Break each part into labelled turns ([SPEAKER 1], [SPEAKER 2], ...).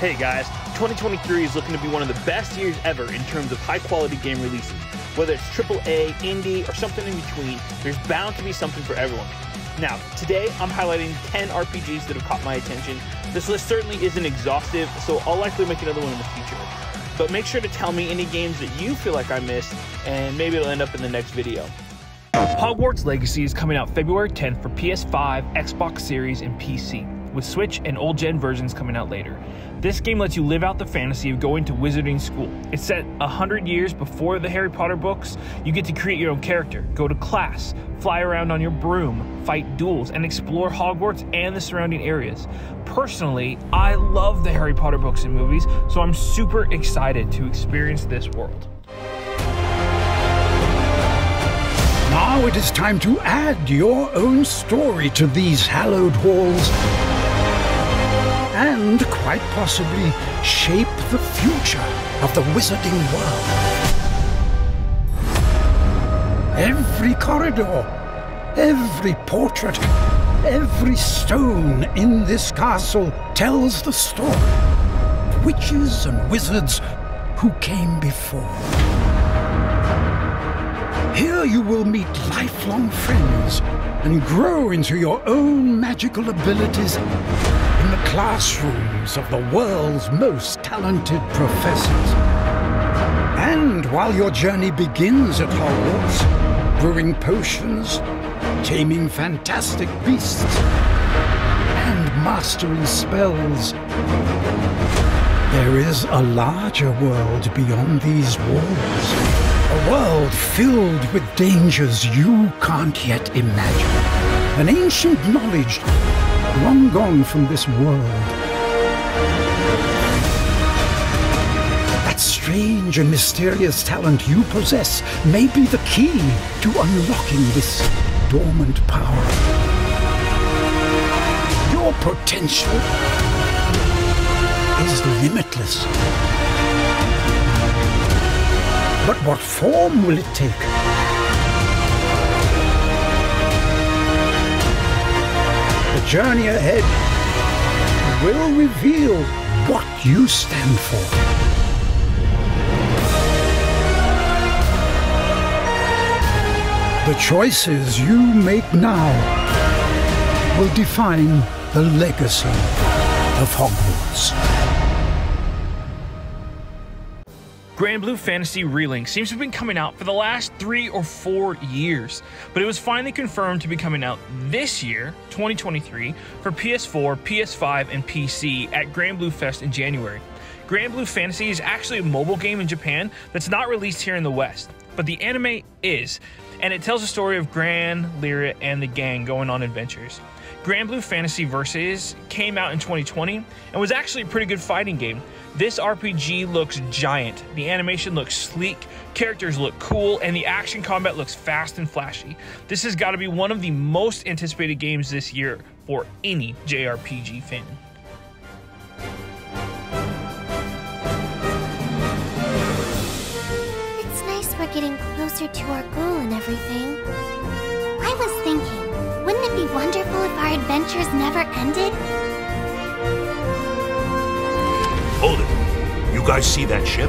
[SPEAKER 1] Hey guys, 2023 is looking to be one of the best years ever in terms of high-quality game releases. Whether it's AAA, indie, or something in between, there's bound to be something for everyone. Now, today I'm highlighting 10 RPGs that have caught my attention. This list certainly isn't exhaustive, so I'll likely make another one in the future. But make sure to tell me any games that you feel like I missed, and maybe it'll end up in the next video. Hogwarts Legacy is coming out February 10th for PS5, Xbox Series, and PC, with Switch and old-gen versions coming out later. This game lets you live out the fantasy of going to wizarding school. It's set 100 years before the Harry Potter books. You get to create your own character, go to class, fly around on your broom, fight duels, and explore Hogwarts and the surrounding areas. Personally, I love the Harry Potter books and movies, so I'm super excited to experience this world.
[SPEAKER 2] Now it is time to add your own story to these hallowed halls and, quite possibly, shape the future of the wizarding world. Every corridor, every portrait, every stone in this castle tells the story of witches and wizards who came before. Here you will meet lifelong friends and grow into your own magical abilities in the classrooms of the world's most talented professors. And while your journey begins at Hogwarts, brewing potions, taming fantastic beasts, and mastering spells, there is a larger world beyond these walls. A world filled with dangers you can't yet imagine. An ancient knowledge long gone from this world. That strange and mysterious talent you possess may be the key to unlocking this dormant power. Your potential is limitless. But what form will it take? The journey ahead will reveal what you stand for. The choices you make now will define the legacy of Hogwarts.
[SPEAKER 1] Granblue Fantasy Relink seems to have been coming out for the last 3 or 4 years, but it was finally confirmed to be coming out this year, 2023, for PS4, PS5, and PC at Granblue Fest in January. Granblue Fantasy is actually a mobile game in Japan that's not released here in the West, but the anime is, and it tells the story of Gran, Lyra, and the gang going on adventures. Granblue Fantasy Versus came out in 2020 and was actually a pretty good fighting game. This RPG looks giant, the animation looks sleek, characters look cool, and the action combat looks fast and flashy. This has got to be one of the most anticipated games this year for any JRPG fan.
[SPEAKER 3] It's nice we're getting closer to our goal and everything. I was thinking, wouldn't it be wonderful if our adventures never ended?
[SPEAKER 4] Hold it. You guys see that ship?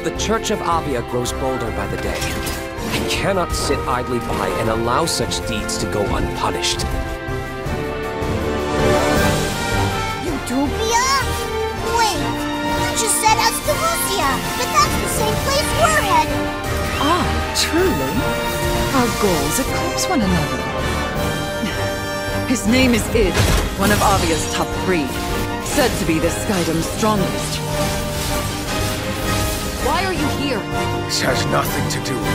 [SPEAKER 5] The Church of Avia grows bolder by the day. I cannot sit idly by and allow such deeds to go unpunished.
[SPEAKER 3] Utopia? Wait, you just said Astalucia, but that's the same place we're headed.
[SPEAKER 6] Ah, truly? Our goals eclipse one another. His name is Id, one of Avia's top 3. Said to be the Skydom's strongest. Why are you here?
[SPEAKER 4] This has nothing to do with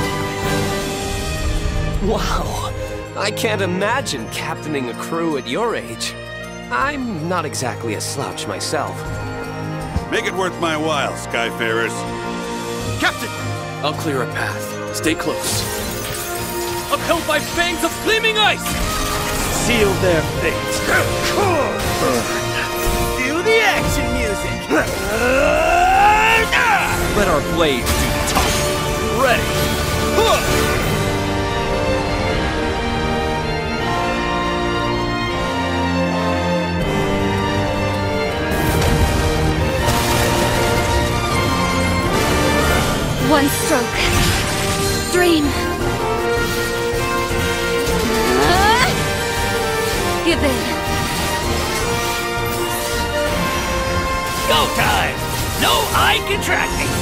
[SPEAKER 4] you.
[SPEAKER 5] Wow, I can't imagine captaining a crew at your age. I'm not exactly a slouch myself.
[SPEAKER 7] Make it worth my while, Skyfarers.
[SPEAKER 8] Captain! I'll clear a path. Stay close. Upheld by fangs of flaming ice! Seal their fates. Cue the action music! Let our blades do the talking. Ready!
[SPEAKER 3] One stroke. Dream. Give in.
[SPEAKER 8] Go time! No eye contracting!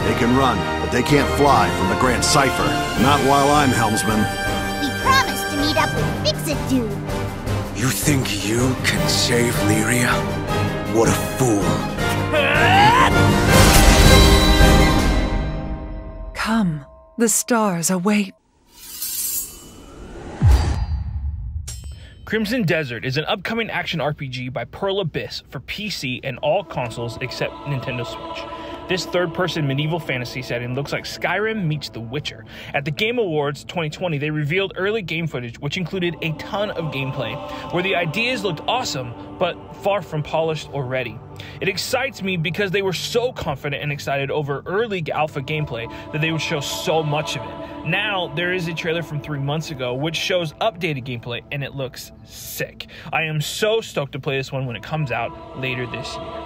[SPEAKER 9] They can run, but they can't fly from the Grand Cipher. Not while I'm helmsman.
[SPEAKER 3] We promised to meet up with Fix-It Dude.
[SPEAKER 5] You think you can save Lyria? What a fool.
[SPEAKER 6] Come, the stars await.
[SPEAKER 1] Crimson Desert is an upcoming action RPG by Pearl Abyss for PC and all consoles except Nintendo Switch. This third-person medieval fantasy setting looks like Skyrim meets The Witcher. At the Game Awards 2020, they revealed early game footage, which included a ton of gameplay, where the ideas looked awesome, but far from polished or ready. It excites me because they were so confident and excited over early alpha gameplay that they would show so much of it. Now, there is a trailer from 3 months ago which shows updated gameplay, and it looks sick. I am so stoked to play this one when it comes out later this year.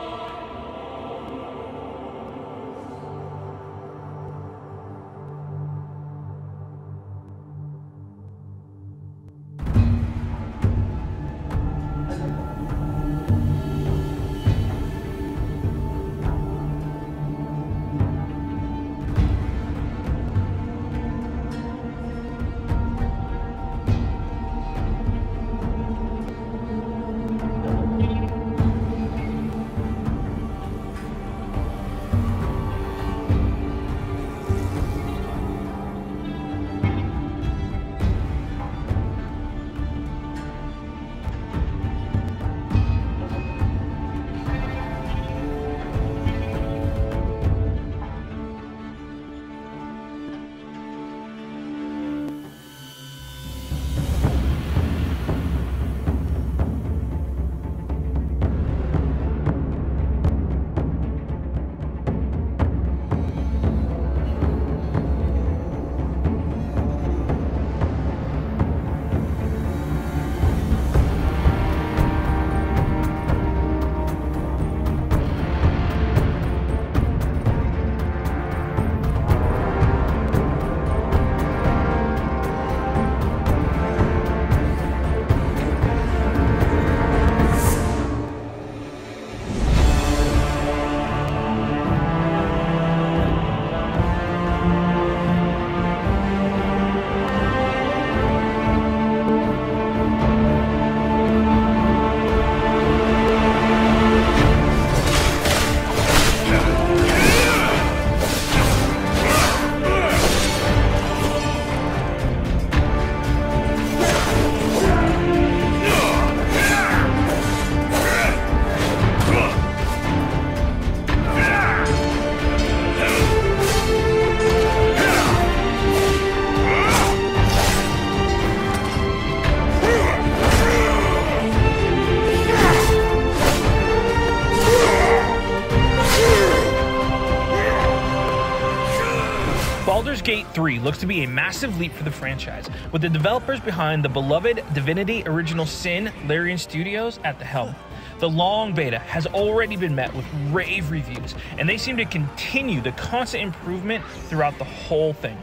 [SPEAKER 1] Baldur's Gate 3 looks to be a massive leap for the franchise, with the developers behind the beloved Divinity Original Sin, Larian Studios, at the helm. The long beta has already been met with rave reviews, and they seem to continue the constant improvement throughout the whole thing.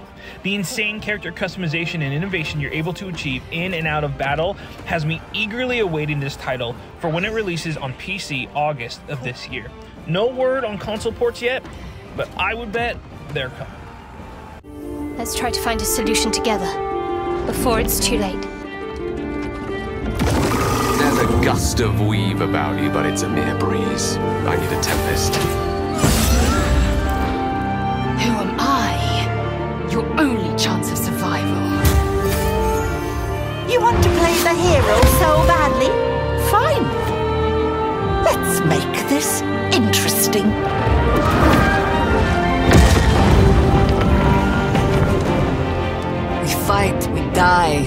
[SPEAKER 1] The insane character customization and innovation you're able to achieve in and out of battle has me eagerly awaiting this title for when it releases on PC August of this year. No word on console ports yet, but I would bet they're coming.
[SPEAKER 3] Let's try to find a solution together, before it's too late.
[SPEAKER 5] There's a gust of weave about you, but it's a mere breeze. I need a tempest.
[SPEAKER 6] Who am I? Your only chance of survival.
[SPEAKER 10] You want to play the hero so badly? Fine. Let's make this interesting.
[SPEAKER 6] We fight, we die,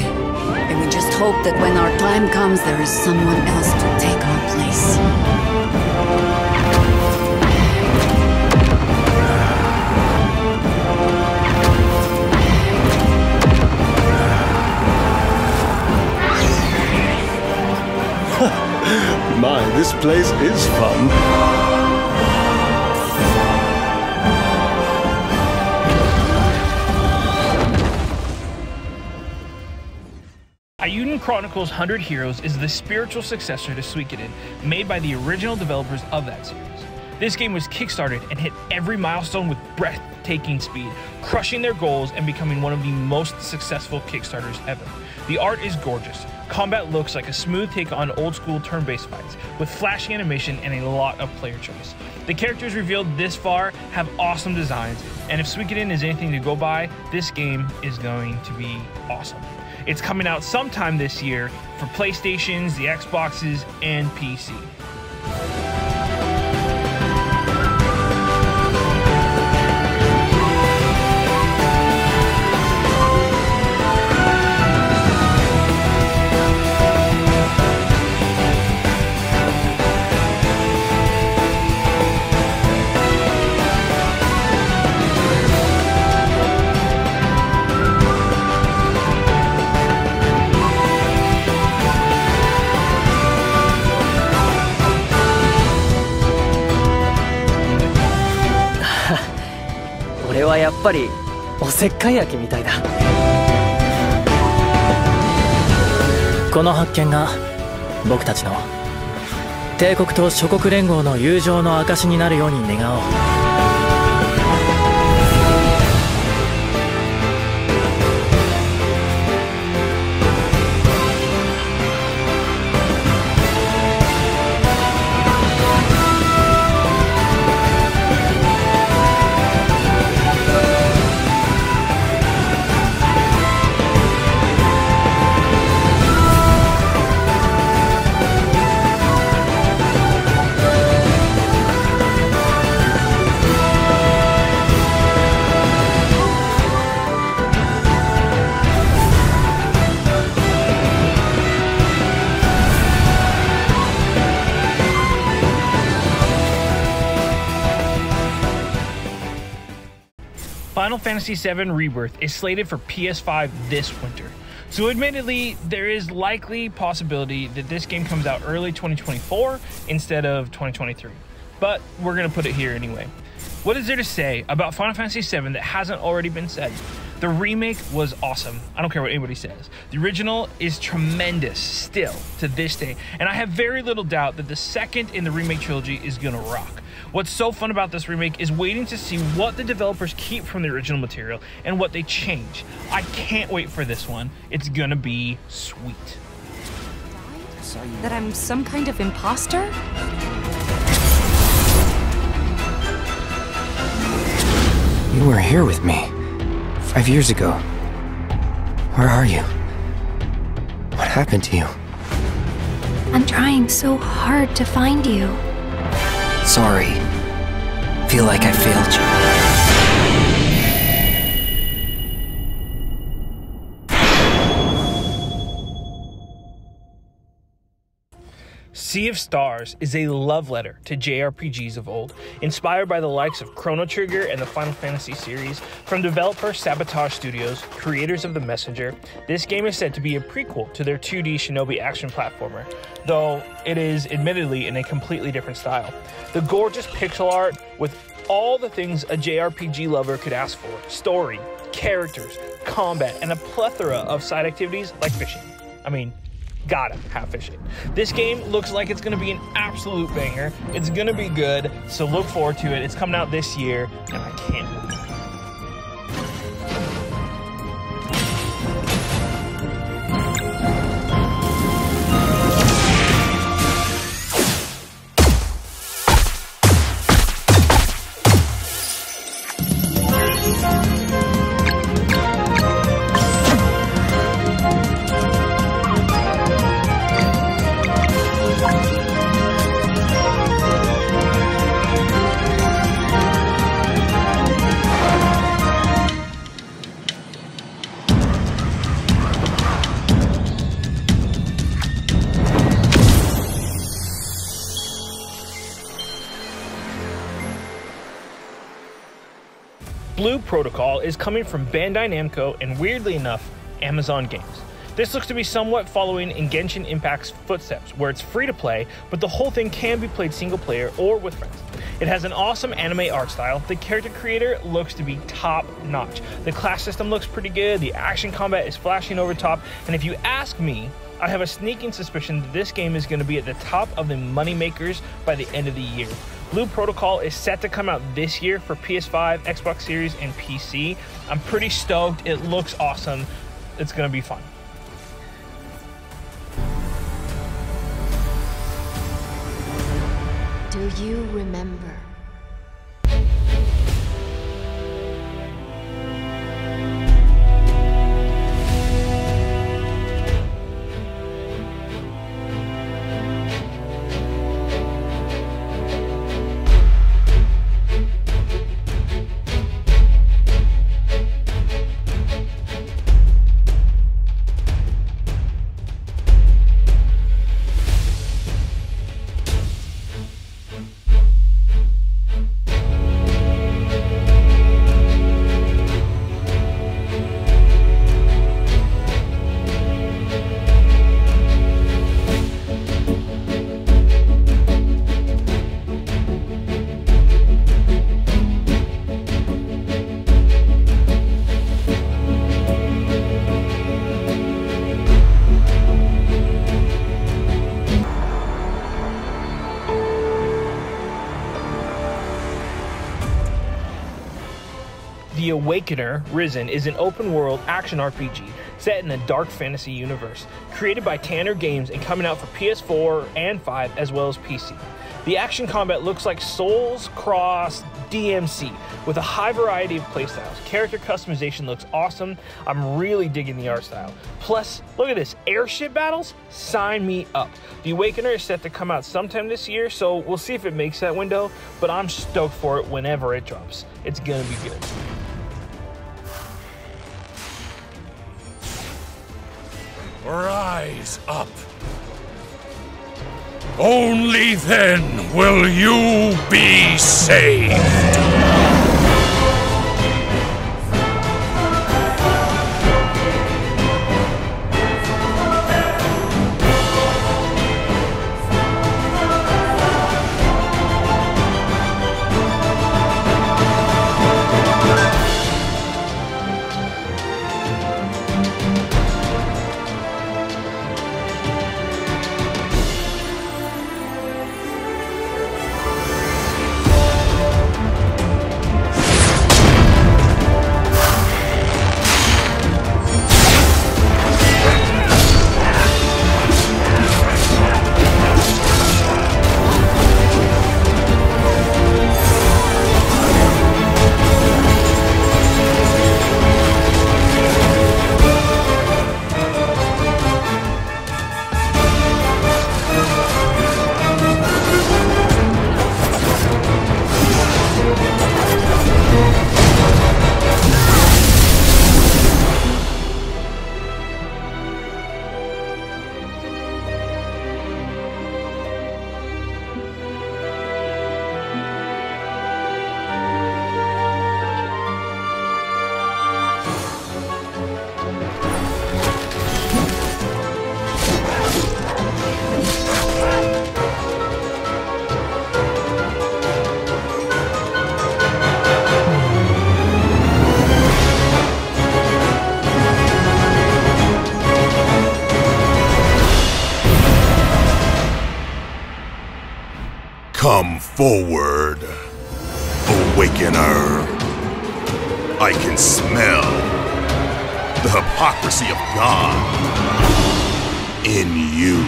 [SPEAKER 6] and we just hope that when our time comes, there is someone else to take our place.
[SPEAKER 9] My, this place is fun.
[SPEAKER 1] Eiyuden Chronicle's 100 Heroes is the spiritual successor to Suikoden, made by the original developers of that series. This game was kickstarted and hit every milestone with breathtaking speed, crushing their goals and becoming one of the most successful Kickstarters ever. The art is gorgeous. Combat looks like a smooth take on old school turn-based fights, with flashy animation and a lot of player choice. The characters revealed this far have awesome designs, and if Suikoden is anything to go by, this game is going to be awesome. It's coming out sometime this year for PlayStations, the Xboxes, and PC.
[SPEAKER 11] 俺はやっぱりおせっかい焼きみたいだ。この発見が僕たちの帝国と諸国連合の友情の証になるように願おう。
[SPEAKER 1] Final Fantasy VII Rebirth is slated for PS5 this winter. So admittedly, there is likely possibility that this game comes out early 2024 instead of 2023. But we're going to put it here anyway. What is there to say about Final Fantasy VII that hasn't already been said? The remake was awesome. I don't care what anybody says. The original is tremendous still to this day, and I have very little doubt that the second in the remake trilogy is gonna rock. What's so fun about this remake is waiting to see what the developers keep from the original material and what they change. I can't wait for this one. It's gonna be sweet.
[SPEAKER 12] That I'm some kind of imposter?
[SPEAKER 5] You were here with me 5 years ago. Where are you? What happened to you?
[SPEAKER 3] I'm trying so hard to find you.
[SPEAKER 5] Sorry. Feel like I failed you.
[SPEAKER 1] Sea of Stars is a love letter to JRPGs of old, inspired by the likes of Chrono Trigger and the Final Fantasy series. From developer Sabotage Studios, creators of The Messenger, this game is said to be a prequel to their 2D Shinobi action platformer, though it is admittedly in a completely different style. The gorgeous pixel art with all the things a JRPG lover could ask for: story, characters, combat, and a plethora of side activities like fishing. I mean, gotta have fishing. This game looks like it's gonna be an absolute banger. It's gonna be good, so look forward to it. It's coming out this year, and I can't wait. Blue Protocol is coming from Bandai Namco and, weirdly enough, Amazon Games. This looks to be somewhat following in Genshin Impact's footsteps, where it's free to play, but the whole thing can be played single player or with friends. It has an awesome anime art style, the character creator looks to be top notch, the class system looks pretty good, the action combat is flashing over top, and if you ask me, I have a sneaking suspicion that this game is going to be at the top of the money makers by the end of the year. Blue Protocol is set to come out this year for PS5, Xbox Series, and PC. I'm pretty stoked. It looks awesome. It's going to be fun.
[SPEAKER 13] Do you remember?
[SPEAKER 1] The Awakener Risen is an open-world action RPG set in a dark fantasy universe, created by Tanner Games and coming out for PS4 and 5 as well as PC. The action combat looks like Souls Cross DMC with a high variety of playstyles. Character customization looks awesome. I'm really digging the art style. Plus, look at this, airship battles? Sign me up. The Awakener is set to come out sometime this year, so we'll see if it makes that window, but I'm stoked for it whenever it drops. It's gonna be good.
[SPEAKER 4] Rise up. Only then will you be saved. Come forward, Awakener. I can smell the hypocrisy of God in you.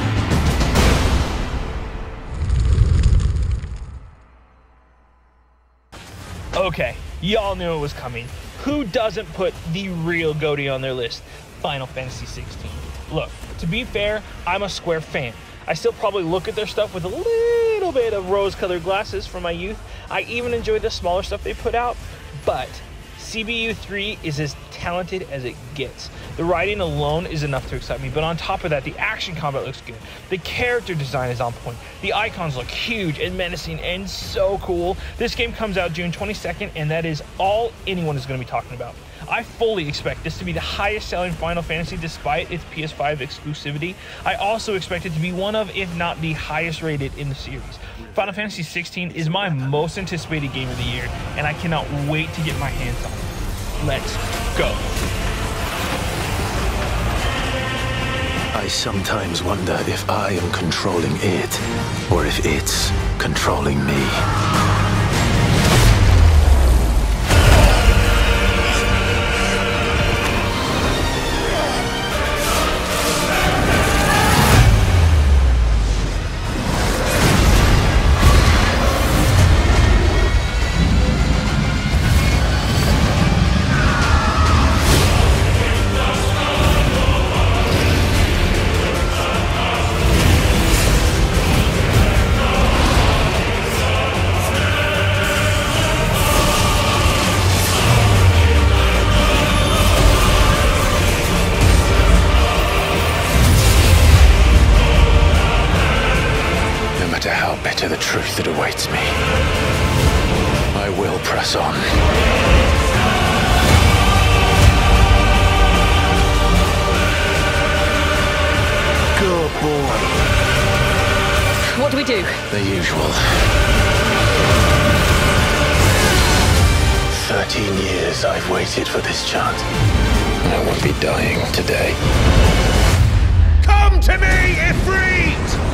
[SPEAKER 1] Okay, y'all knew it was coming. Who doesn't put the real GOATY on their list? Final Fantasy XVI. Look, to be fair, I'm a Square fan. I still probably look at their stuff with a little bit of rose-colored glasses from my youth. I even enjoy the smaller stuff they put out, but CBU 3 is as talented as it gets. The writing alone is enough to excite me, but on top of that, the action combat looks good. The character design is on point. The icons look huge and menacing and so cool. This game comes out June 22nd, and that is all anyone is going to be talking about. I fully expect this to be the highest selling Final Fantasy despite its PS5 exclusivity. I also expect it to be one of, if not the highest rated in the series. Final Fantasy XVI is my most anticipated game of the year, and I cannot wait to get my hands on it. Let's go.
[SPEAKER 13] I sometimes wonder if I am controlling it, or if it's controlling me. The truth that awaits me, I will press on. Good boy.
[SPEAKER 6] What do we do?
[SPEAKER 13] The usual. 13 years I've waited for this chance. I won't be dying today.
[SPEAKER 7] Come to me, Ifrit!